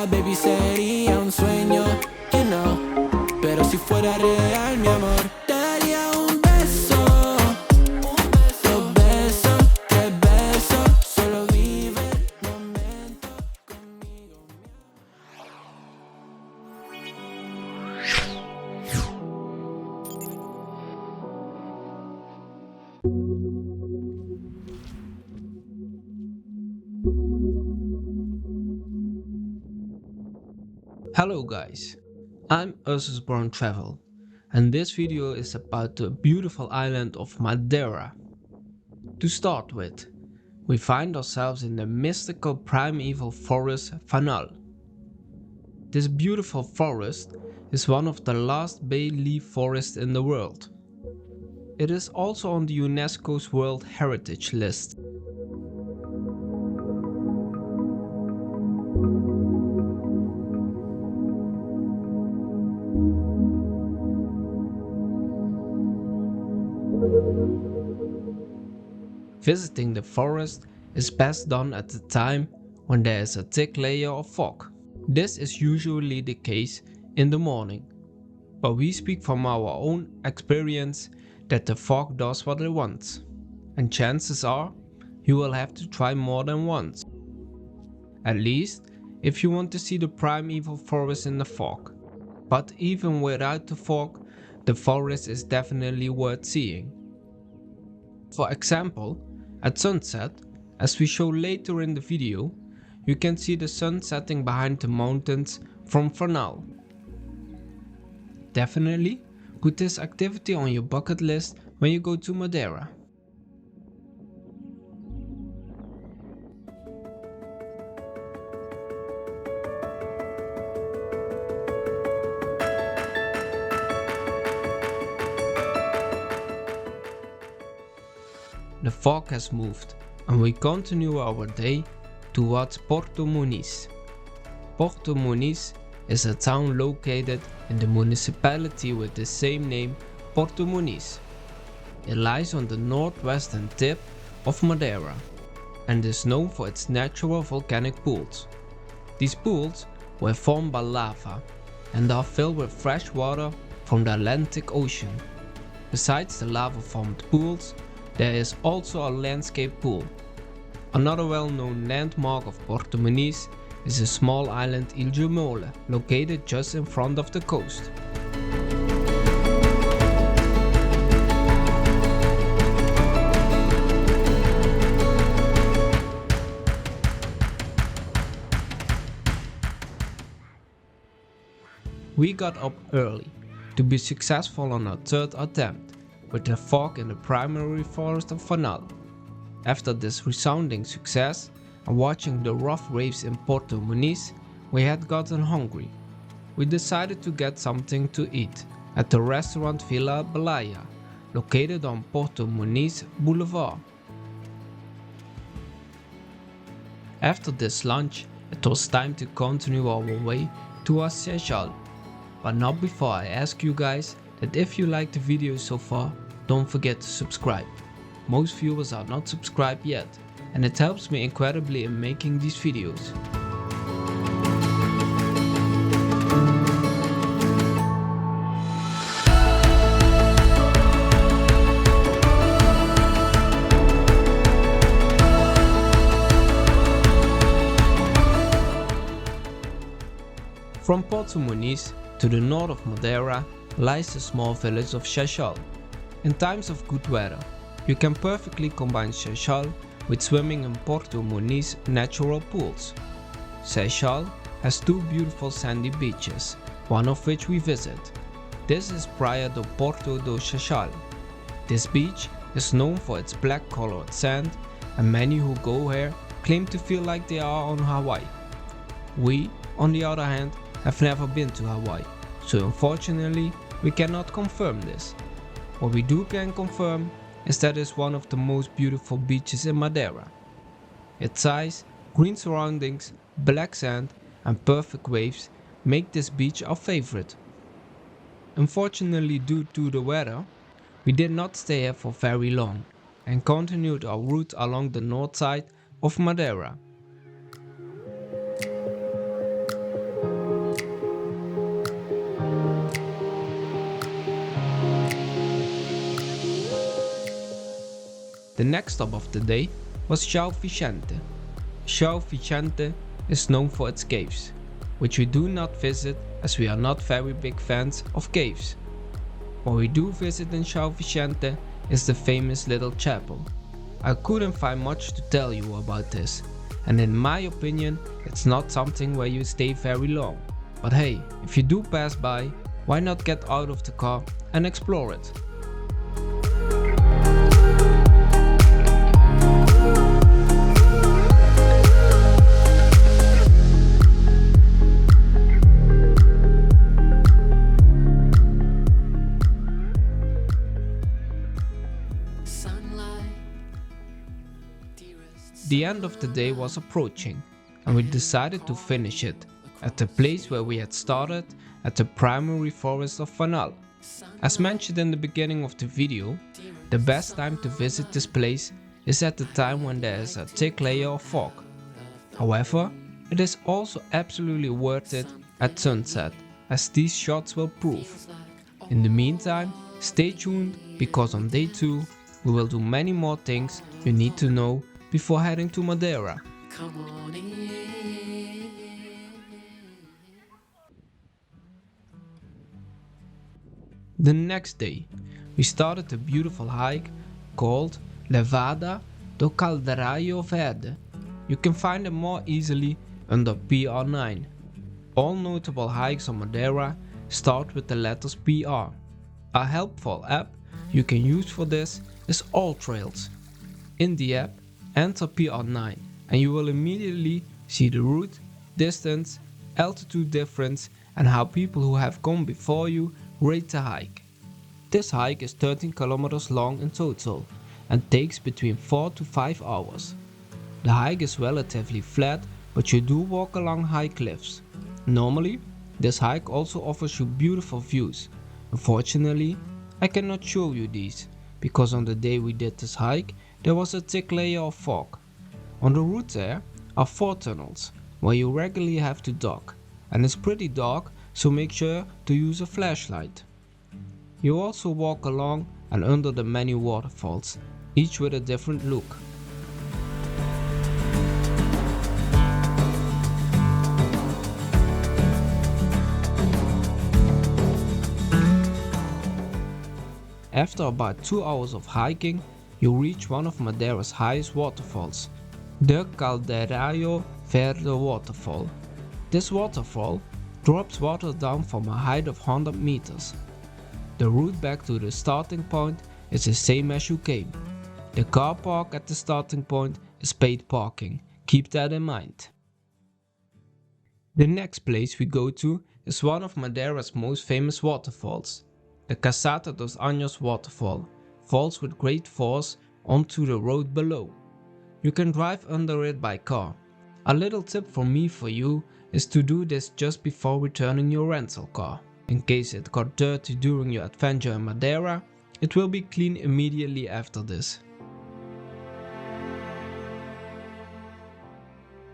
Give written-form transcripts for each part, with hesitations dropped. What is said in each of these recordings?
verdad, baby, sería un sueño, you know. Pero si fuera real, mi amor, te daría un beso, dos besos, tres besos. Solo vive el momento conmigo. Hello guys, I'm Ursusborn Travel, and this video is about the beautiful island of Madeira. To start with, we find ourselves in the mystical primeval forest Fanal. This beautiful forest is one of the last bay leaf forests in the world. It is also on the UNESCO's World Heritage List. Visiting the forest is best done at the time when there is a thick layer of fog. This is usually the case in the morning, but we speak from our own experience that the fog does what it wants, and chances are you will have to try more than once. At least if you want to see the primeval forest in the fog. But even without the fog, the forest is definitely worth seeing. For example, at sunset, as we show later in the video, you can see the sun setting behind the mountains from Fanal. Definitely put this activity on your bucket list when you go to Madeira. The fog has moved and we continue our day towards Porto Moniz. Porto Moniz is a town located in the municipality with the same name, Porto Moniz. It lies on the northwestern tip of Madeira and is known for its natural volcanic pools. These pools were formed by lava and are filled with fresh water from the Atlantic Ocean. Besides the lava-formed pools, there is also a landscape pool. Another well-known landmark of Porto Moniz is the small island Ilha, located just in front of the coast. We got up early to be successful on our third attempt with the fog in the primary forest of Fanal. After this resounding success and watching the rough waves in Porto Moniz, we had gotten hungry. We decided to get something to eat at the restaurant Villa Praia, located on Porto Moniz Boulevard. After this lunch, it was time to continue our way towards Seixal. But not before I ask you guys that if you like the video so far, don't forget to subscribe. Most viewers are not subscribed yet, and it helps me incredibly in making these videos. From Porto Moniz to the north of Madeira lies the small village of Seixal. In times of good weather, you can perfectly combine Seixal with swimming in Porto Moniz natural pools. Seixal has two beautiful sandy beaches, one of which we visit. This is Praia do Porto do Seixal. This beach is known for its black colored sand, and many who go here claim to feel like they are on Hawaii. We, on the other hand, have never been to Hawaii, so unfortunately we cannot confirm this. What we can confirm is that it's one of the most beautiful beaches in Madeira. Its size, green surroundings, black sand and perfect waves make this beach our favorite. Unfortunately, due to the weather, we did not stay here for very long and continued our route along the north side of Madeira. next stop of the day was São Vicente. São Vicente is known for its caves, which we do not visit as we are not very big fans of caves. What we do visit in São Vicente is the famous little chapel. I couldn't find much to tell you about this, and in my opinion it's not something where you stay very long. But hey, if you do pass by, why not get out of the car and explore it? The end of the day was approaching, and we decided to finish it at the place where we had started, at the primary forest of Fanal. As mentioned in the beginning of the video, the best time to visit this place is at the time when there is a thick layer of fog. However, it is also absolutely worth it at sunset, as these shots will prove. In the meantime, stay tuned, because on day 2 we will do many more things you need to know before heading to Madeira. The next day, we started a beautiful hike called Levada do Caldeirao Verde. You can find them more easily under PR9. All notable hikes on Madeira start with the letters PR. A helpful app you can use for this is All Trails. In the app, enter PR9 and you will immediately see the route, distance, altitude difference and how people who have gone before you rate the hike. This hike is 13 kilometers long in total and takes between 4 to 5 hours. The hike is relatively flat, but you do walk along high cliffs. Normally, this hike also offers you beautiful views. Unfortunately, I cannot show you these, because on the day we did this hike, there was a thick layer of fog. On the route there are 4 tunnels, where you regularly have to dock, and it's pretty dark, so make sure to use a flashlight. You also walk along and under the many waterfalls, each with a different look. After about 2 hours of hiking, you reach one of Madeira's highest waterfalls, the Caldeirao Verde waterfall. This waterfall drops water down from a height of 100 meters. The route back to the starting point is the same as you came. The car park at the starting point is paid parking, keep that in mind. The next place we go to is one of Madeira's most famous waterfalls, the Cascata dos Anjos waterfall. Falls with great force onto the road below. You can drive under it by car. A little tip from me for you is to do this just before returning your rental car. In case it got dirty during your adventure in Madeira, it will be clean immediately after this.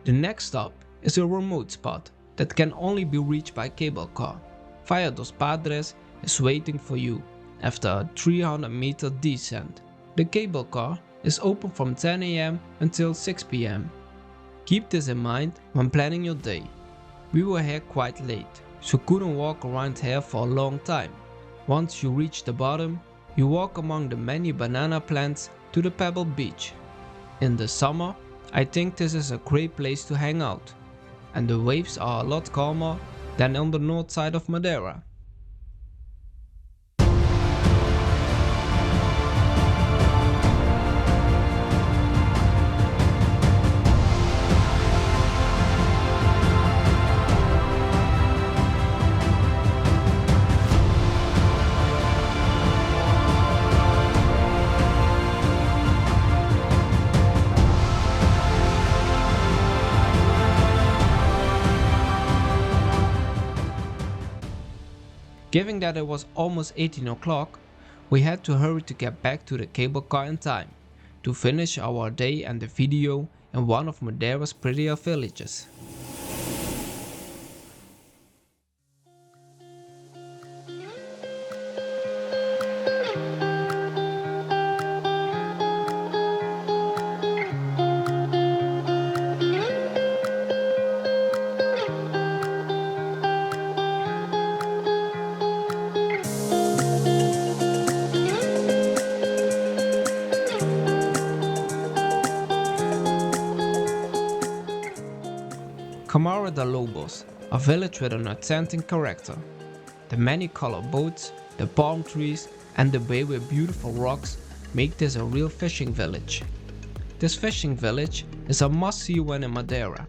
The next stop is a remote spot that can only be reached by cable car. Fajã dos Padres is waiting for you after a 300-meter descent. The cable car is open from 10 AM until 6 PM. Keep this in mind when planning your day. We were here quite late, so couldn't walk around here for a long time. Once you reach the bottom, you walk among the many banana plants to the pebble beach. In the summer, I think this is a great place to hang out, and the waves are a lot calmer than on the north side of Madeira. Given that it was almost 18 o'clock, we had to hurry to get back to the cable car in time to finish our day and the video in one of Madeira's prettier villages. de Lobos, a village with an authentic character. The many colored boats, the palm trees and the bay with beautiful rocks make this a real fishing village. This fishing village is a must-see when in Madeira.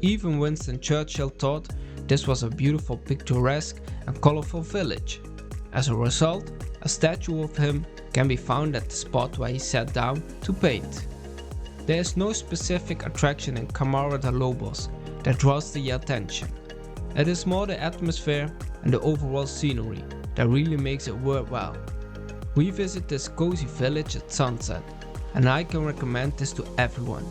Even Winston Churchill thought this was a beautiful, picturesque and colorful village. As a result, a statue of him can be found at the spot where he sat down to paint. There is no specific attraction in Câmara de Lobos that draws the attention. It is more the atmosphere and the overall scenery that really makes it worthwhile. We visit this cozy village at sunset, and I can recommend this to everyone.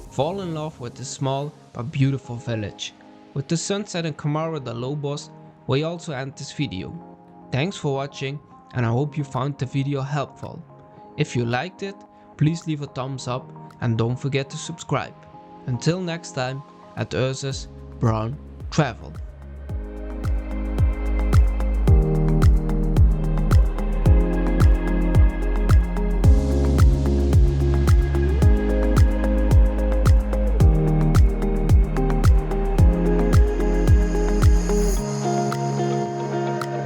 Fall in love with this small but beautiful village. With the sunset in Câmara de Lobos, we also end this video. Thanks for watching, and I hope you found the video helpful. If you liked it, please leave a thumbs up and don't forget to subscribe. Until next time, at Ursus Brown Travel.